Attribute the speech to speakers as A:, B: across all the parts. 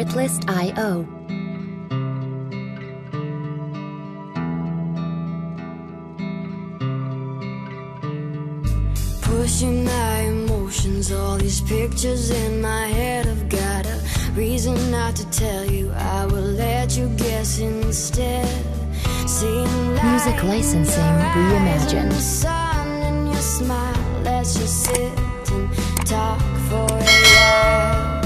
A: Artlist.io.
B: Pushing my emotions, all these pictures in my head have got a reason not to tell you. I will let you guess instead. Seeing
A: Music licensing reimagined.
B: the sun and your smile. Let's just sit and talk for a while.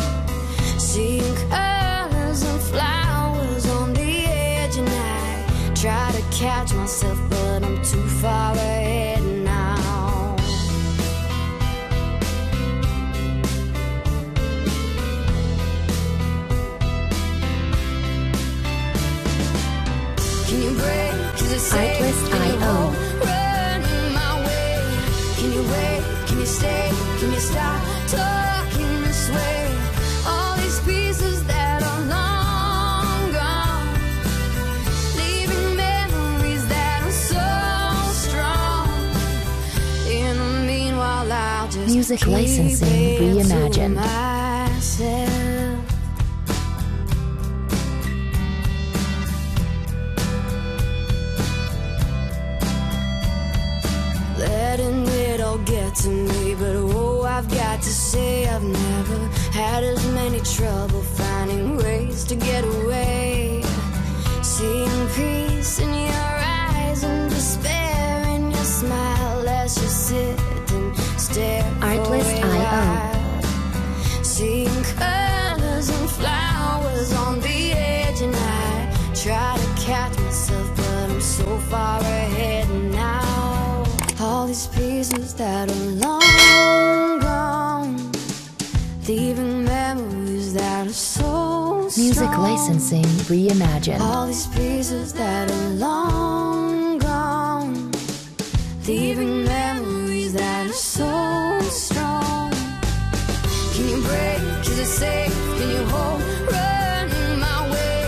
B: Seeing colors and flowers on the edge, and I try to catch myself, but I'm too far ahead now. Can you break? Is it safe?
A: Artlist.io.
B: Run my way. Can you wait? Can you stay? Can you stop talking this way? All these pieces that are long gone, leaving memories that are so strong. In the meanwhile, I'll just
A: Music
B: keep
A: licensing
B: it to
A: reimagined.
B: myself. Letting it all get to me, but oh, I've got to say I've never had as many trouble finding ways to get away. Seeing peace in your eyes and despair in your smile. Let's just sit and stare for a
A: Artlist.io.
B: while. Seeing colors and flowers on the edge, and I try to catch myself, but I'm so far ahead now. All these pieces that are long gone, leaving memories that are so strong.
A: Music licensing reimagined.
B: All these pieces that are long gone, leaving memories that are so strong. Can you break? Is it safe? Can you hold? Run my way.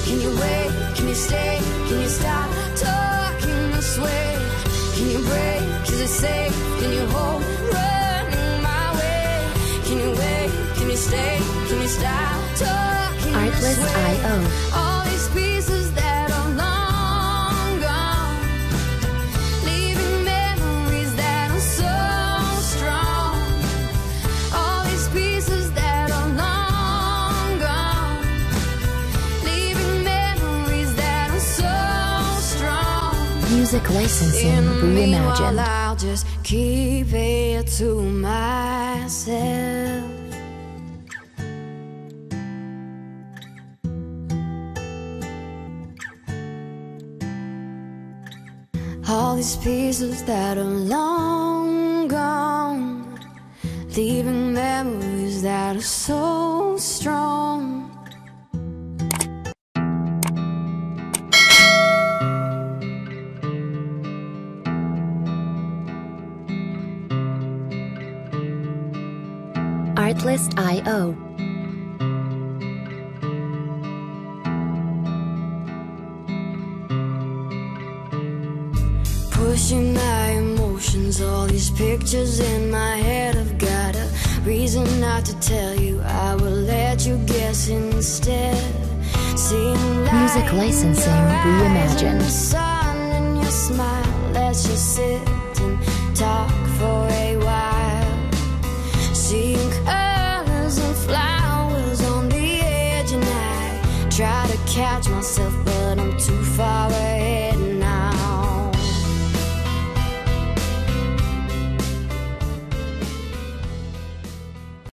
B: Can you wait? Can you stay? Can you stop talking this way? Can you break? Is it safe? Can you hold? Run my way. Can you wait? Can you stay? Can you stop talking this way?
A: Artlist.io.
B: All these pieces that are long gone, leaving memories that are so strong. All these pieces that are long gone, leaving memories that are so strong.
A: Music licensing
B: In the meanwhile,
A: reimagined.
B: I'll just keep it to myself. All these pieces that are long gone, leaving memories that are so strong.
A: Artlist.io.
B: Pushing my emotions, all these pictures in my head have got a reason not to tell you. I will let you guess instead. Seeing
A: Music licensing reimagined.
B: the sun and your smile. Let's just sit and talk for a while. Seeing colors and flowers on the edge, and I try to catch myself, but I'm too far away.